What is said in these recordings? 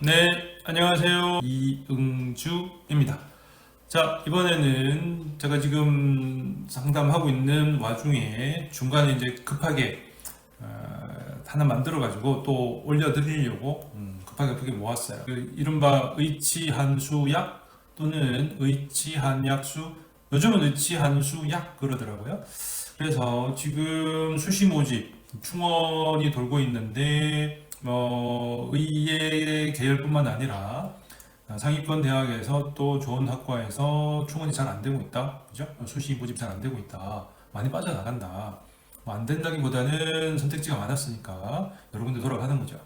네, 안녕하세요. 이응주입니다. 자, 이번에는 제가 지금 상담하고 있는 와중에 중간에 이제 급하게 하나 만들어가지고 또 올려드리려고 급하게 모았어요. 그 이른바 의치한수약 또는 의치한약수, 요즘은 의치한수약 그러더라고요. 그래서 지금 수시 모집 충원이 돌고 있는데 의예 계열뿐만 아니라 상위권 대학에서 또 좋은 학과에서 충원이 잘 안 되고 있다. 그죠? 수시 모집 잘 안 되고 있다. 많이 빠져나간다. 뭐안 된다기보다는 선택지가 많았으니까 여러 군데 돌아가는 거죠.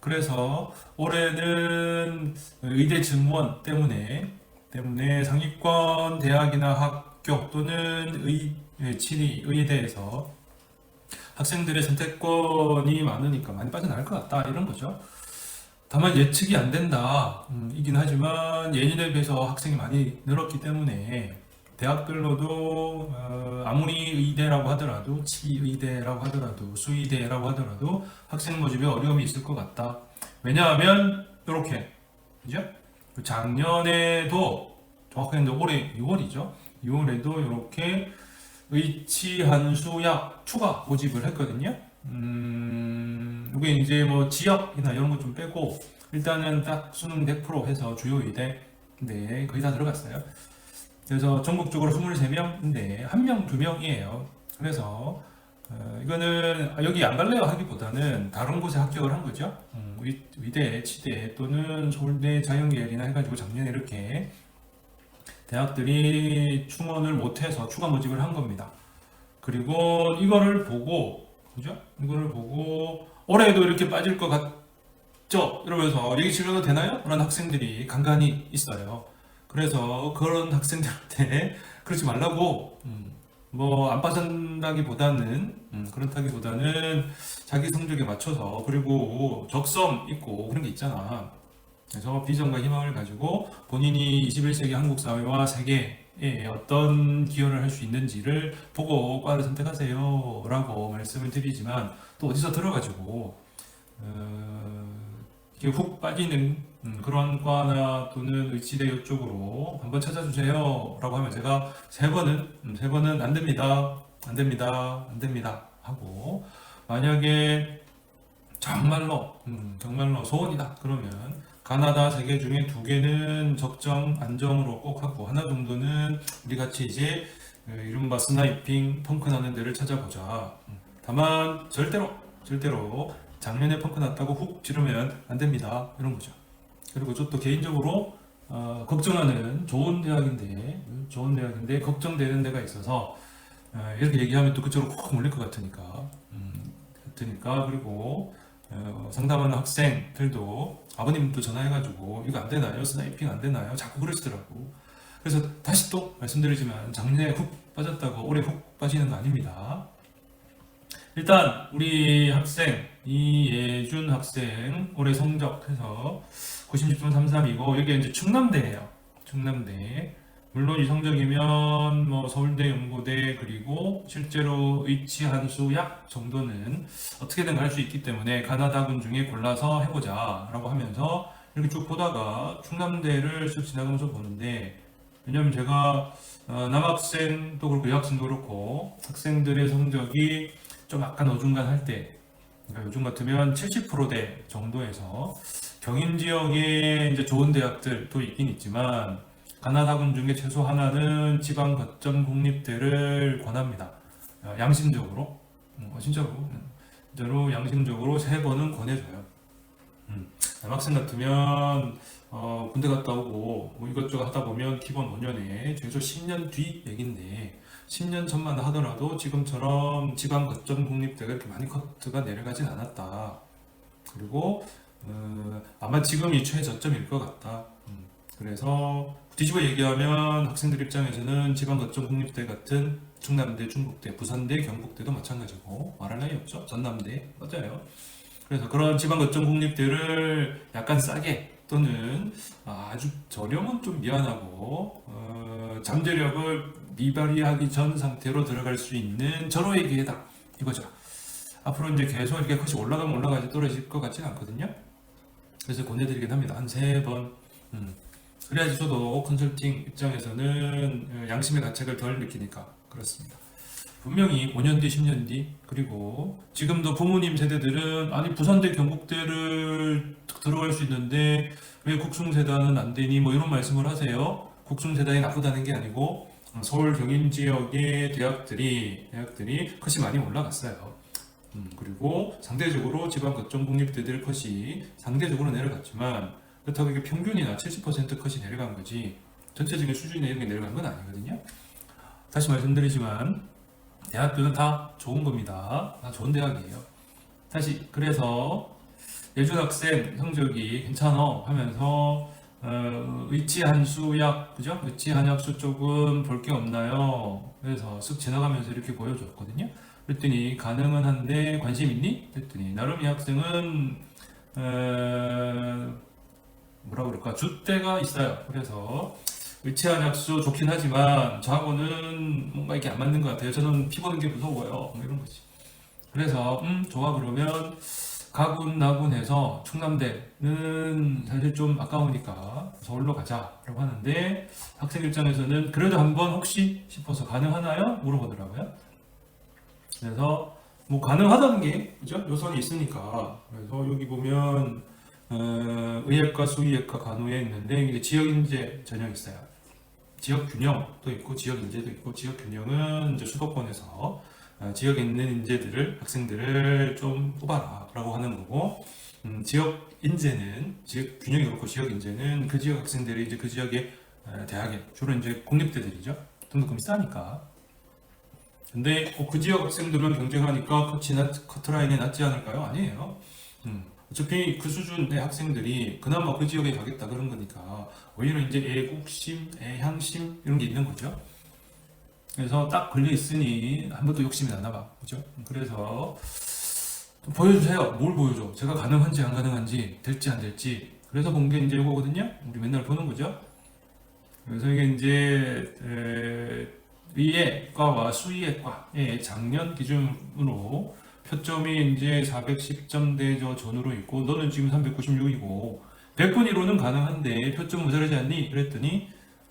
그래서 올해는 의대 증원 때문에 상위권 대학이나 학교 또는 친위 의대에서 학생들의 선택권이 많으니까 많이 빠져나갈 것 같다 이런 거죠. 다만 예측이 안 된다 이긴 하지만 예년에 비해서 학생이 많이 늘었기 때문에 대학별로도 아무리 의대라고 하더라도 치의대라고 하더라도 수의대라고 하더라도 학생 모집에 어려움이 있을 것 같다. 왜냐하면 이렇게 그죠? 작년에도 정확하게 올해 6월이죠. 6월에도 이렇게 의치한수약 추가 모집을 했거든요. 이게 이제 뭐 지역이나 이런 거 좀 빼고 일단은 딱 수능 100% 해서 주요 의대 네 거의 다 들어갔어요. 그래서 전국적으로 23명인데 한 명, 두 명이에요. 그래서 이거는 여기 안 갈래요 하기보다는 다른 곳에 합격을 한 거죠. 의대, 치대 또는 서울대 자연계열이나 해가지고 작년에 이렇게 대학들이 충원을 못해서 추가 모집을 한 겁니다. 그리고 이거를 보고, 그죠? 이거를 보고, 올해도 이렇게 빠질 것 같죠? 이러면서 여기 진료도 되나요? 그런 학생들이 간간히 있어요. 그래서 그런 학생들한테 그러지 말라고, 뭐, 안 빠진다기보다는, 그렇다기보다는 자기 성적에 맞춰서, 그리고 적성 있고 그런 게 있잖아. 그래서 비전과 희망을 가지고 본인이 21세기 한국 사회와 세계에 어떤 기여를 할 수 있는지를 보고 과를 선택하세요 라고 말씀을 드리지만 또 어디서 들어가지고 이렇게 훅 빠지는 그런 과나 또는 의치대 이쪽으로 한번 찾아주세요 라고 하면 제가 세 번은 안 됩니다 안 됩니다 하고 만약에 정말로 소원이다 그러면 가나다 3개 중에 2개는 적정 안정으로 꼭 하고 하나 정도는 우리 같이 이제 이른바 스나이핑 펑크 나는 데를 찾아보자. 다만 절대로 작년에 펑크 났다고 훅 지르면 안 됩니다. 이런 거죠. 그리고 저 또 개인적으로 걱정하는 좋은 대학인데 걱정되는 데가 있어서 이렇게 얘기하면 또 그쪽으로 콕 몰릴 것 같으니까 그리고 상담하는 학생들도 아버님도 전화해가지고 이거 안 되나요? 스나이핑 안 되나요? 자꾸 그러시더라고. 그래서 다시 또 말씀드리지만 작년에 훅 빠졌다고 올해 훅 빠지는 거 아닙니다. 일단 우리 학생 이예준 학생 올해 성적해서 96점 33이고 여기 이제 충남대예요. 충남대. 물론 이 성적이면 뭐 서울대, 연고대 그리고 실제로 의치한수약 정도는 어떻게든 갈 수 있기 때문에 가나다군 중에 골라서 해보자 라고 하면서 이렇게 쭉 보다가 충남대를 쭉 지나가면서 보는데 왜냐면 제가 남학생도 그렇고 여학생도 그렇고 학생들의 성적이 좀 약간 어중간할 때 그러니까 요즘 같으면 70%대 정도에서 경인 지역에 이제 좋은 대학들도 있긴 있지만 가나다군 중에 최소 하나는 지방 거점 국립대를 권합니다. 양심적으로 진짜로 양심적으로 3번은 권해줘요. 남학생 같으면 군대 갔다 오고 뭐 이것저것 하다 보면 기본 5년에 최소 10년 뒤 얘긴데 10년 전만 하더라도 지금처럼 지방 거점 국립대가 이렇게 많이 커트가 내려가진 않았다. 그리고 아마 지금이 최저점일 것 같다. 그래서 뒤집어 얘기하면 학생들 입장에서는 지방 거점 국립대 같은 충남대, 충북대, 부산대, 경북대도 마찬가지고 말할 나위 없죠. 전남대 맞아요. 그래서 그런 지방 거점 국립대를 약간 싸게 또는 아주 저렴은 좀 미안하고 잠재력을 미발휘하기 전 상태로 들어갈 수 있는 절호의 기회다 이거죠. 앞으로 이제 계속 이렇게 컷이 올라가면 올라가지 떨어질 것 같지는 않거든요. 그래서 권해드리긴 합니다. 한 3번. 그래야지 저도 컨설팅 입장에서는 양심의 가책을 덜 느끼니까 그렇습니다. 분명히 5년 뒤, 10년 뒤, 그리고 지금도 부모님 세대들은 아니 부산대 경북대를 들어갈 수 있는데 왜 국숭세단은 안 되니 뭐 이런 말씀을 하세요. 국숭세단이 나쁘다는 게 아니고 서울 경인 지역의 대학들이 컷이 많이 올라갔어요. 그리고 상대적으로 지방 거점 공립대들 컷이 상대적으로 내려갔지만 그렇다고 이게 평균이나 70% 컷이 내려간 거지 전체적인 수준이 내려간 건 아니거든요. 다시 말씀드리지만 대학교는 다 좋은 겁니다. 다 좋은 대학이에요. 다시 그래서 예준 학생 성적이 괜찮아 하면서 의치한수약 그죠? 의치한약수 쪽은 볼 게 없나요? 그래서 쓱 지나가면서 이렇게 보여줬거든요. 그랬더니 가능은 한데 관심 있니? 그랬더니 나름 이 학생은 뭐라 그럴까 줏대가 있어요. 그래서 의치한약수 좋긴 하지만 저하고는 뭔가 이게 안 맞는 것 같아요. 저는 피 보는 게 무서워요. 뭐 이런 거지. 그래서 좋아 그러면 가군나군해서 충남대는 사실 좀 아까우니까 서울로 가자라고 하는데 학생 입장에서는 그래도 한번 혹시 싶어서 가능하나요? 물어보더라고요. 그래서 뭐 가능하다는 게 그죠? 요선이 있으니까 그래서 여기 보면 의예과, 수의예과, 간호에 있는데 이게 지역인재 전형 있어요. 지역 균형도 있고 지역 인재도 있고 지역 균형은 이제 수도권에서 지역에 있는 인재들을 학생들을 좀 뽑아라라고 하는 거고 지역 인재는 지역 균형이 그렇고 지역 인재는 그 지역 학생들이 이제 그 지역의 대학에 주로 이제 공립대들이죠. 등록금이 싸니까. 근데 그 지역 학생들은 경쟁하니까 커트라인이 낮지 않을까요? 아니에요. 어차피 그 수준의 학생들이 그나마 그 지역에 가겠다 그런 거니까 오히려 이제 애국심, 애향심 이런 게 있는 거죠. 그래서 딱 걸려 있으니 한 번도 욕심이 나나 봐, 그죠? 그래서 보여주세요. 뭘 보여줘? 제가 가능한지 안 가능한지, 될지 안 될지. 그래서 본 게 이제 이거거든요. 우리 맨날 보는 거죠. 그래서 이게 이제 의예과와 수의예과의 작년 기준으로 표점이 이제 410점대 전후로 있고 너는 지금 396이고 100분위로는 가능한데 표점 모자라지 않니? 그랬더니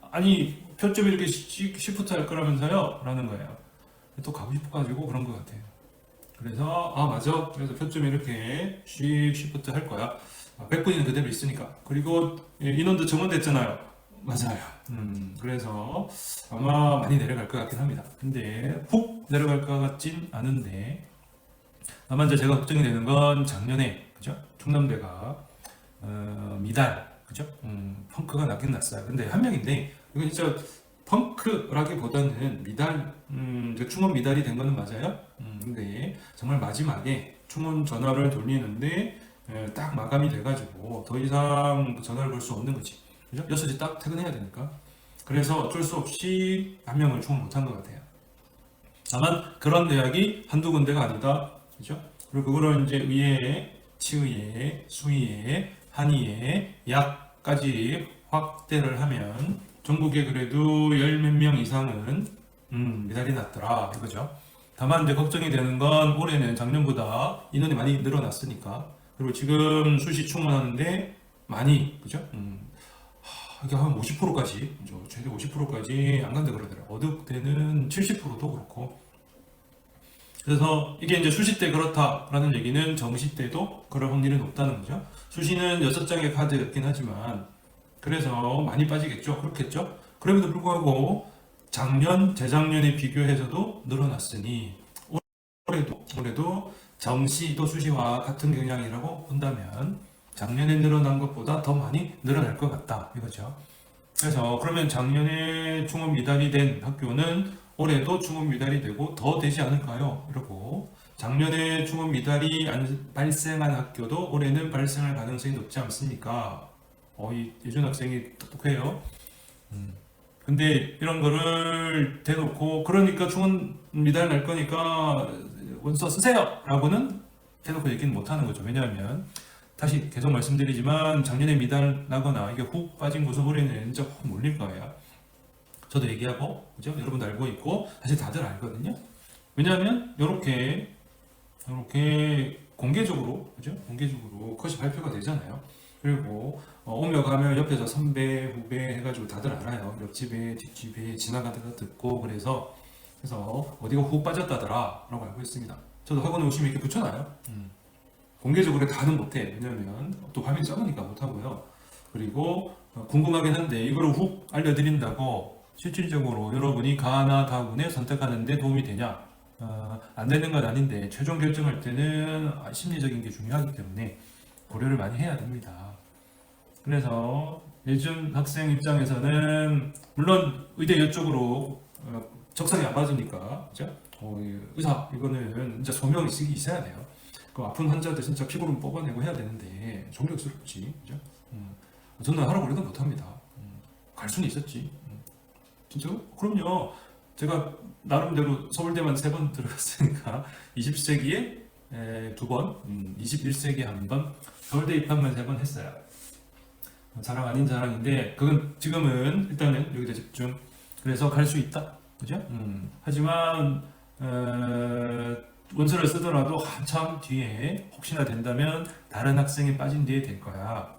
아니 표점이 이렇게 시프트 할 거라면서요? 라는 거예요. 또 가고 싶어가지고 그런 것 같아요. 그래서 맞아. 그래서 표점이 이렇게 시프트 할 거야. 100분위는 그대로 있으니까. 그리고 인원도 정원됐잖아요. 맞아요. 그래서 아마 많이 내려갈 것 같긴 합니다. 근데 훅 내려갈 것 같진 않은데 다만 이제 제가 걱정이 되는 건 작년에 그죠? 충남대가 미달 그죠? 펑크가 나긴 났어요. 근데 한 명인데 이건 진짜 펑크라기보다는 미달 충원 미달이 된 거는 맞아요. 근데 정말 마지막에 충원 전화를 돌리는데 딱 마감이 돼가지고 더 이상 전화를 걸 수 없는 거지. 그죠? 6시 딱 퇴근해야 되니까. 그래서 어쩔 수 없이 한 명을 충원 못한 것 같아요. 다만 그런 대학이 한두 군데가 아니다. 그죠? 그리고 그거를 이제 의예, 치의예, 수의예, 한의예, 약까지 확대를 하면 전국에 그래도 열 몇 명 이상은 메달이 났더라 이거죠. 다만 이제 걱정이 되는 건 올해는 작년보다 인원이 많이 늘어났으니까 그리고 지금 수시 충원하는데 많이 그죠? 이게 한 50%까지 최대 50%까지 안 간다 그러더라고요. 어느 때는 70%도 그렇고 그래서 이게 이제 수시 때 그렇다라는 얘기는 정시 때도 그럴 확률이 높다는 거죠. 수시는 6장의 카드였긴 하지만 그래서 많이 빠지겠죠. 그렇겠죠. 그럼에도 불구하고 작년, 재작년에 비교해서도 늘어났으니 올해도 정시도 수시와 같은 경향이라고 본다면 작년에 늘어난 것보다 더 많이 늘어날 것 같다 이거죠. 그래서 그러면 작년에 충원 미달이 된 학교는 올해도 충원 미달이 되고 더 되지 않을까요? 이러고 작년에 충원 미달이 발생한 학교도 올해는 발생할 가능성이 높지 않습니까? 이 예준 학생이 똑똑해요. 근데 이런 거를 대놓고 그러니까 충원 미달 날 거니까 원서 쓰세요! 라고는 대놓고 얘기는 못 하는 거죠. 왜냐하면 다시 계속 말씀드리지만 작년에 미달 나거나 이게 훅 빠진 곳은 올해는 진짜 훅 몰릴 거예요. 저도 얘기하고 그죠? 여러분도 알고 있고 사실 다들 알거든요. 왜냐하면 이렇게 공개적으로 그죠? 공개적으로 컷이 발표가 되잖아요. 그리고 오며 가며 옆에서 선배, 후배 해가지고 다들 알아요. 옆집에, 뒷집에 지나가다가 듣고 그래서 어디가 훅 빠졌다더라 라고 알고 있습니다. 저도 학원에 오시면 이렇게 붙여놔요. 공개적으로 다는 못해. 왜냐면 또 화면이 작으니까 못하고요. 그리고 궁금하긴 한데 이거를 훅 알려드린다고 실질적으로 여러분이 가나 다군에 선택하는데 도움이 되냐? 안 되는 건 아닌데 최종 결정할 때는 심리적인 게 중요하기 때문에 고려를 많이 해야 됩니다. 그래서 요즘 학생 입장에서는 물론 의대 이쪽으로 적성이 안 맞으니까 그죠? 의사 이거는 진짜 소명이 있어야 돼요. 그 아픈 환자들 진짜 피부로 뽑아내고 해야 되는데 존경스럽지, 그죠? 저는 하라고 그래도 못합니다. 갈 수는 있었지. 진짜? 그럼요. 제가 나름대로 서울대만 3번 들어갔으니까 20세기에 2번, 21세기에 1번, 서울대 입학만 3번 했어요. 자랑 아닌 자랑인데 그건 지금은 일단은 여기다 집중. 그래서 갈 수 있다, 그죠? 하지만 원서를 쓰더라도 한참 뒤에 혹시나 된다면 다른 학생이 빠진 뒤에 될 거야.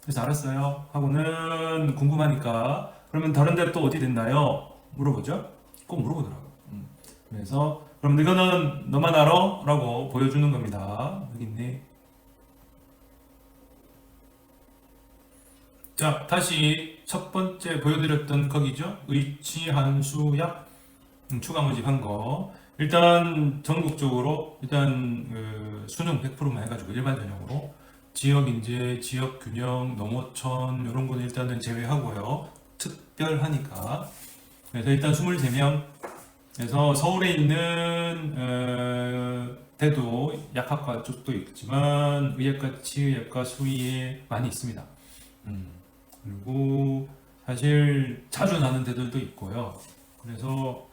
그래서 알았어요 하고는 궁금하니까 그러면 다른 데 또 어디 됐나요? 물어보죠. 꼭 물어보더라고. 그래서 그럼 이거는 너만 알아? 라고 보여주는 겁니다. 여기 있네. 자, 다시 첫 번째 보여드렸던 거기죠. 의치한수약 추가 모집한 거. 일단 전국적으로 일단 수능 100%만 해가지고 일반 전형으로 지역 인재, 지역 균형, 농어촌 이런 거는 일단은 제외하고요. 특별하니까. 그래서 일단 23명. 그래서 서울에 있는 대도 약학과 쪽도 있지만 의학과, 치의학과, 수의에 많이 있습니다. 그리고 사실 자주 나는 데들도 있고요. 그래서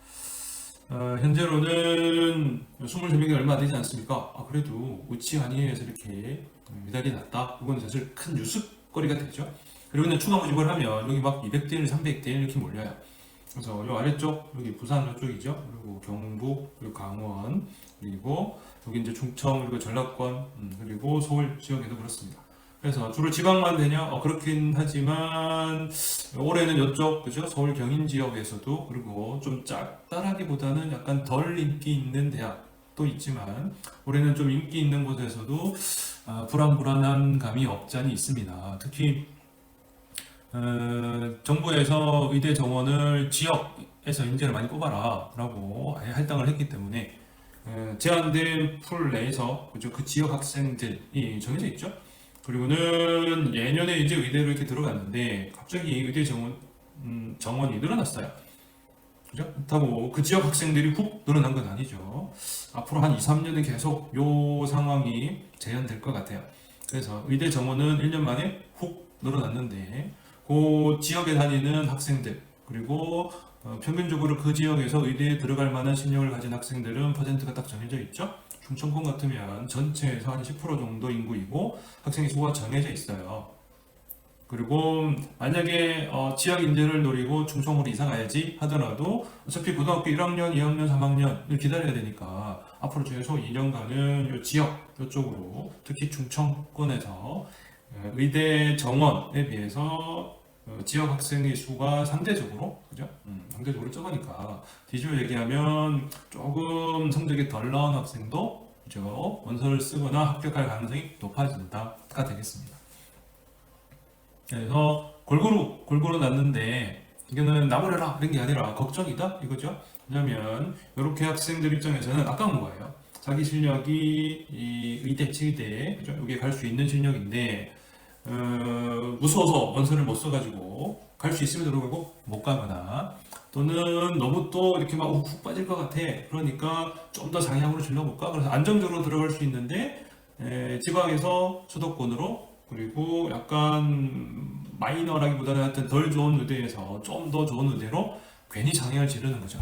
현재로는 23명이 얼마 되지 않습니까? 그래도 우치 한의에서 이렇게 메달이 났다? 이건 사실 큰 뉴스거리가 되죠. 그리고 그냥 추가 모집을 하면 여기 막 200대 1, 300대 1 이렇게 몰려요. 그래서 이 아래쪽, 여기 부산 이쪽이죠. 그리고 경북, 그리고 강원, 그리고 여기 이제 충청, 그리고 전라권, 그리고 서울 지역에도 그렇습니다. 그래서 주로 지방만 되냐? 그렇긴 하지만 올해는 이쪽 그죠? 서울 경인 지역에서도 그리고 좀 짭짤하기보다는 약간 덜 인기 있는 대학도 있지만 올해는 좀 인기 있는 곳에서도 불안불안한 감이 없지 않아 있습니다. 특히 정부에서 의대 정원을 지역에서 인재를 많이 뽑아라 라고 아예 할당을 했기 때문에 제한된 풀 내에서 그죠? 그 지역 학생들이 정해져 있죠. 그리고는 예년에 이제 의대로 이렇게 들어갔는데 갑자기 의대 정원이 늘어났어요. 그죠? 그렇다고 그 지역 학생들이 훅 늘어난 건 아니죠. 앞으로 한 2, 3년은 계속 요 상황이 재현될 것 같아요. 그래서 의대 정원은 1년 만에 훅 늘어났는데 그 지역에 다니는 학생들 그리고 평균적으로 그 지역에서 의대에 들어갈 만한 실력을 가진 학생들은 퍼센트가 딱 정해져 있죠. 충청권 같으면 전체에서 한 10% 정도 인구이고 학생의 수가 정해져 있어요. 그리고 만약에 지역 인재를 노리고 충청으로 이사 가야지 하더라도 어차피 고등학교 1학년, 2학년, 3학년을 기다려야 되니까 앞으로 최소 2년간은 이 지역 이쪽으로 특히 충청권에서 의대 정원에 비해서 지역 학생의 수가 상대적으로 그죠? 상대적으로 적으니까 뒤집어 얘기하면 조금 성적이 덜 나온 학생도 그죠? 원서를 쓰거나 합격할 가능성이 높아진다가 되겠습니다. 그래서 골고루 났는데 이거는 나버려라 이런 게 아니라 걱정이다 이거죠. 왜냐면 이렇게 학생들 입장에서는 아까운 거예요. 자기 실력이 이 의대, 치의대 그죠? 여기에 갈 수 있는 실력인데 무서워서 원서를 못 써가지고 갈 수 있음에도 불구하고 못 가거나 또는 너무 또 이렇게 막 훅 빠질 것 같아. 그러니까 좀 더 상향으로 질러볼까? 그래서 안정적으로 들어갈 수 있는데 지방에서 수도권으로 그리고 약간 마이너라기보다는 하여튼 덜 좋은 의대에서 좀 더 좋은 의대로 괜히 장애를 지르는 거죠.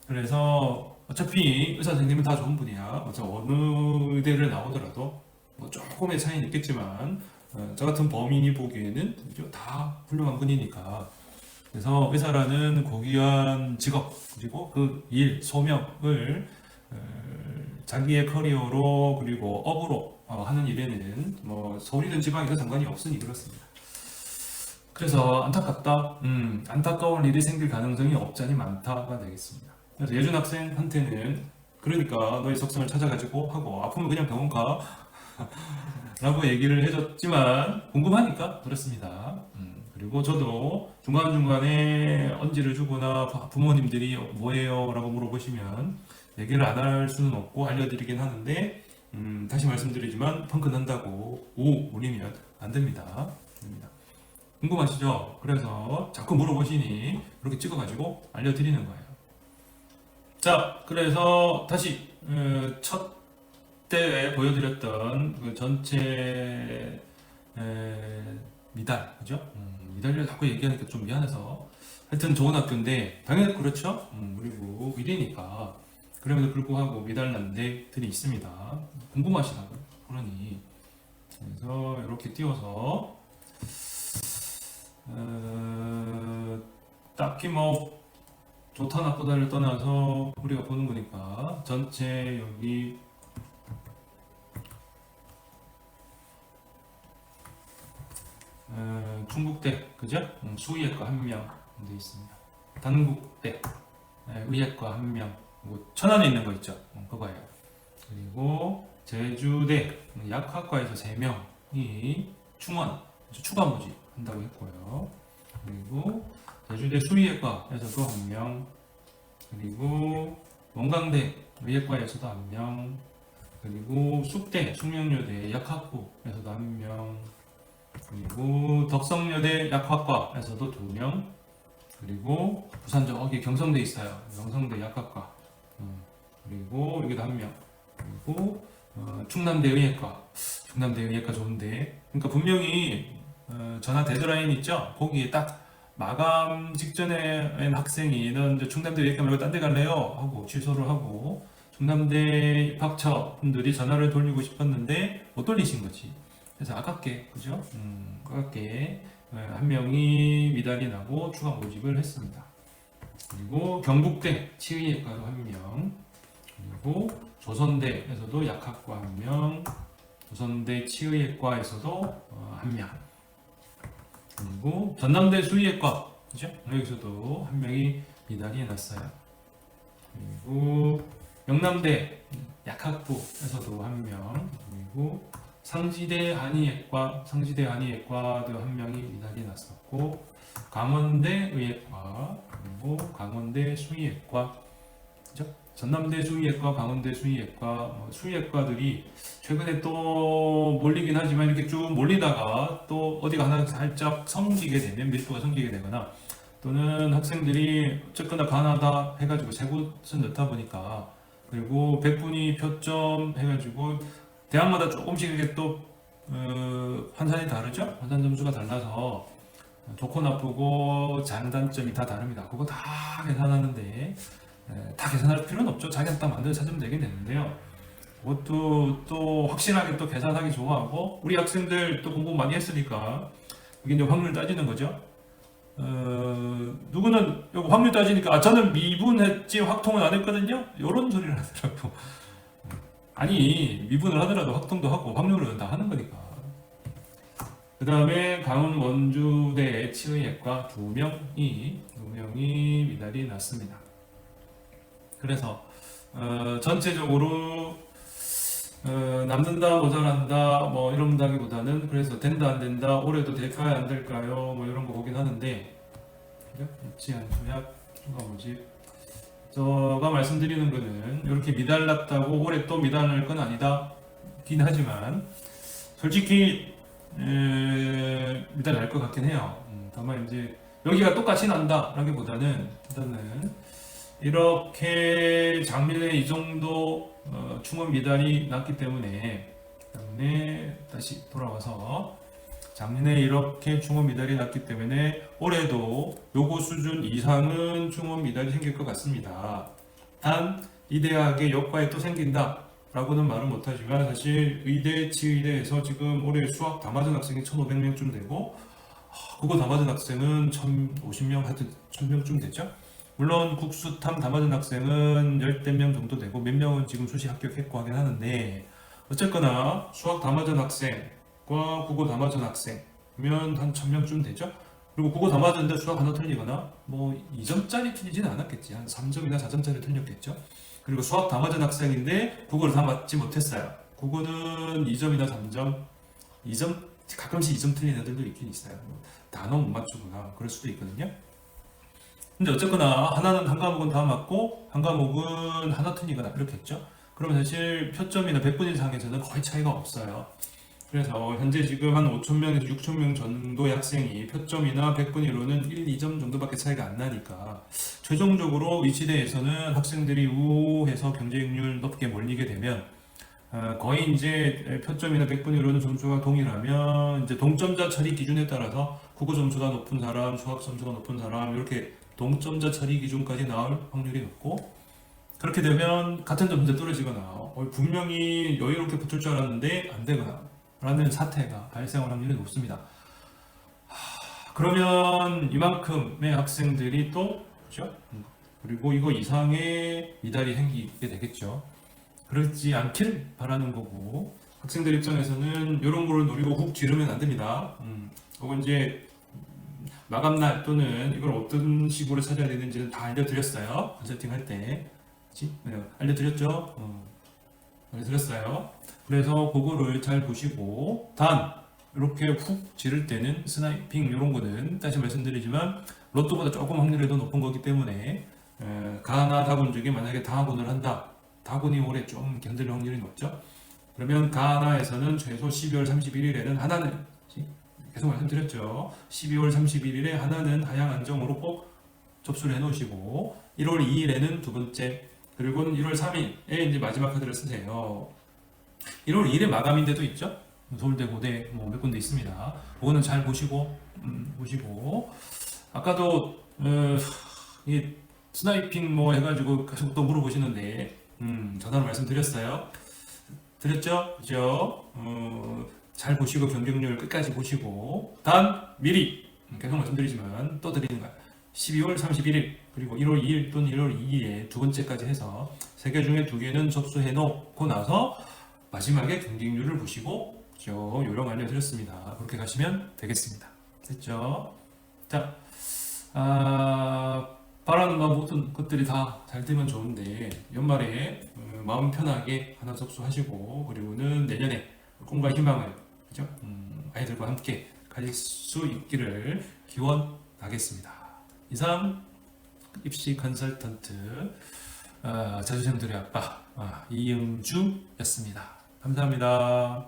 그래서 어차피 의사 선생님은 다 좋은 분이야. 그래서 어느 의대를 나오더라도 뭐 조금의 차이는 있겠지만 저 같은 범인이 보기에는 다 훌륭한 분이니까. 그래서 의사라는 고귀한 직업 그리고 그 일, 소명을 자기의 커리어로 그리고 업으로 하는 일에는 뭐 서울이든 지방이든 상관이 없으니 그렇습니다. 그래서 안타깝다. 안타까운 일이 생길 가능성이 없자니 많다가 되겠습니다. 그래서 예준 학생한테는 그러니까 너의 속성을 찾아가지고 하고 아프면 그냥 병원 가 라고 얘기를 해줬지만 궁금하니까 그렇습니다. 그리고 저도 중간중간에 언지를 주거나 부모님들이 뭐예요? 라고 물어보시면 얘기를 안 할 수는 없고 알려드리긴 하는데 다시 말씀드리지만 펑크 난다고 울리면 안 됩니다. 궁금하시죠? 그래서 자꾸 물어보시니 이렇게 찍어가지고 알려드리는 거예요. 자, 그래서 다시 첫 대회 보여드렸던 그 전체 미달, 그죠? 미달을 자꾸 얘기하니까 좀 미안해서 하여튼 좋은 학교인데 당연히 그렇죠? 그리고 위대니까 그럼에도 불구하고 미달 난 데들이 있습니다. 궁금하시다고 그러니 그래서 이렇게 띄워서 딱히 뭐 좋다 나쁘다를 떠나서 우리가 보는 거니까 전체 여기 충북대 그죠? 수의학과 1명 돼 있습니다. 단국대 의학과 1명, 천안에 있는 거 있죠? 그거예요. 그리고 제주대 약학과에서 3명이 충원 추가 모집 한다고 했고요. 그리고 제주대 수의학과에서도 1명, 그리고 원광대 의학과에서도 1명, 그리고 숙대 숙명여대 약학부에서도 1명, 그리고 덕성여대 약학과에서도 2명, 그리고 부산 저기 경성대 있어요. 경성대 약학과, 그리고 여기도 1명, 그리고 충남대 의학과, 충남대 의학과 좋은데, 그러니까 분명히 전화 데드라인 있죠? 거기에 딱 마감 직전에 학생이 넌 이제 충남대 의학과 말고 딴 데 갈래요? 하고 취소를 하고 충남대 입학처 분들이 전화를 돌리고 싶었는데 못 돌리신 거지. 그래서 아깝게 그죠? 아깝게 1명이 미달이 나고 추가 모집을 했습니다. 그리고 경북대 치의학과도 1명, 그리고 조선대에서도 약학과 1명, 조선대 치의학과에서도 1명, 그리고 전남대 수의학과 그죠? 여기서도 1명이 미달이 났어요. 그리고 영남대 약학부에서도 1명, 그리고 상지대 한의학과도 1명이 미달이 났었고, 강원대 의학과, 그리고 강원대 수의학과, 그죠? 전남대 수의학과, 강원대 수의학과, 수의학과들이 최근에 또 몰리긴 하지만 이렇게 쭉 몰리다가 또 어디가 하나 살짝 성기게 되면 밀도가 성기게 되거나 또는 학생들이 어쨌거나 가나다 해가지고 세 곳은 넣다 보니까 그리고 100분위 표점 해가지고 대학마다 조금씩 이렇게 또 환산이 다르죠? 환산 점수가 달라서 좋고 나쁘고 장단점이 다 다릅니다. 그거 다 계산하는데 다 계산할 필요는 없죠. 자기한테 딱 만들어 찾으면 되긴 되는데요. 그것도 또 확실하게 또 계산하기 좋아하고 우리 학생들 또 공부 많이 했으니까 이게 이제 확률 따지는 거죠. 누구는 여기 확률 따지니까 저는 미분했지 확통은 안 했거든요. 이런 소리를 하더라고. 아니 미분을 하더라도 확통도 하고 확률은 다 하는 거니까. 그 다음에 강원 원주대 치의학과 2명이 미달이 났습니다. 그래서 전체적으로 남는다 모자란다 뭐 이런다기보다는 그래서 된다 안 된다 올해도 될까요 안 될까요 뭐 이런 거 보긴 하는데 유치한 조약 추가 모집 제가 말씀드리는 거는 이렇게 미달 났다고 올해 또 미달 날 건 아니다긴 하지만 솔직히 미달 날 것 같긴 해요. 다만 이제 여기가 똑같이 난다라기보다는 일단은 이렇게 작년에 이 정도 충원 미달이 났기 때문에 다시 돌아와서 작년에 이렇게 충원 미달이 났기 때문에 올해도 요거 수준 이상은 충원 미달이 생길 것 같습니다. 단 이 대학의 역과에 또 생긴다 라고는 말은 못하지만 사실 의대, 치의대에서 지금 올해 수학 다 맞은 학생이 1,500명쯤 되고 그거 다 맞은 학생은 1,050명 하여튼 1,000명쯤 되죠. 물론 국수탐 다 맞은 학생은 10대 명 정도 되고 몇 명은 지금 수시 합격했고 하긴 하는데 어쨌거나 수학 다 맞은 학생과 국어 다 맞은 학생이면 한 1000명쯤 되죠. 그리고 국어 다 맞았는데 수학 하나 틀리거나 뭐 2점짜리 틀리지는 않았겠지. 한 3점이나 4점짜리 틀렸겠죠. 그리고 수학 다 맞은 학생인데 국어를 다 맞지 못했어요. 국어는 2점이나 3점, 2점, 가끔씩 2점 틀린 애들도 있긴 있어요. 뭐 단어 못 맞추거나 그럴 수도 있거든요. 근데 어쨌거나 하나는 한 과목은 다 맞고 한 과목은 하나 틀리거나 이렇게 했죠. 그러면 사실 표점이나 백분 이상에서는 거의 차이가 없어요. 그래서 현재 지금 한 5,000명에서 6,000명 정도의 학생이 표점이나 백분위로는 1, 2점 정도밖에 차이가 안 나니까 최종적으로 이 시대에서는 학생들이 우호해서 경쟁률 높게 몰리게 되면 거의 이제 표점이나 백분위로는 점수가 동일하면 이제 동점자 처리 기준에 따라서 국어 점수가 높은 사람, 수학 점수가 높은 사람 이렇게 동점자 처리 기준까지 나올 확률이 높고 그렇게 되면 같은 점수에 떨어지거나 분명히 여유롭게 붙을 줄 알았는데 안 되거나 라는 사태가 발생할 확률이 높습니다. 그러면 이만큼의 학생들이 또 그렇죠? 그리고 이거 이상의 미달이 생기게 되겠죠. 그렇지 않길 바라는 거고 학생들 입장에서는 이런 거를 노리고 훅 지르면 안 됩니다. 혹은 이제 마감날 또는 이걸 어떤 식으로 찾아야 되는지는 다 알려드렸어요. 컨설팅 할 때. 그치? 네, 알려드렸죠? 알려드렸어요. 그래서 그거를 잘 보시고 단 이렇게 훅 지를 때는 스나이핑 이런 거는 다시 말씀드리지만 로또보다 조금 확률이 더 높은 거기 때문에 가나 다군 중에 만약에 다군을 한다. 다군이 올해 좀 견딜 확률이 높죠. 그러면 가나에서는 최소 12월 31일에는 하나는 계속 말씀드렸죠. 12월 31일에 하나는 하향 안정으로 꼭 접수를 해 놓으시고 1월 2일에는 두 번째 그리고 1월 3일에 이제 마지막 카드를 쓰세요. 1월 2일에 마감인데도 있죠. 서울대, 고대 뭐 몇 군데 있습니다. 그거는 잘 보시고 보시고 아까도 이 스나이핑 뭐 해가지고 계속 또 물어보시는데 전화로 말씀드렸어요. 드렸죠? 그죠? 잘 보시고 경쟁률 끝까지 보시고 단 미리 계속 말씀드리지만 또 드리는 거야. 12월 31일 그리고 1월 2일 또는 1월 2일에 두 번째까지 해서 3개 중에 2개는 접수해 놓고 나서 마지막에 경쟁률을 보시고 그죠? 요령 알려드렸습니다. 그렇게 가시면 되겠습니다. 됐죠? 자, 바라는 모든 것들이 다 잘 되면 좋은데 연말에 마음 편하게 하나 접수하시고 그리고는 내년에 꿈과 희망을 그죠? 아이들과 함께 가질 수 있기를 기원하겠습니다. 이상 입시 컨설턴트 자주생들의 아빠 이영주였습니다. 감사합니다.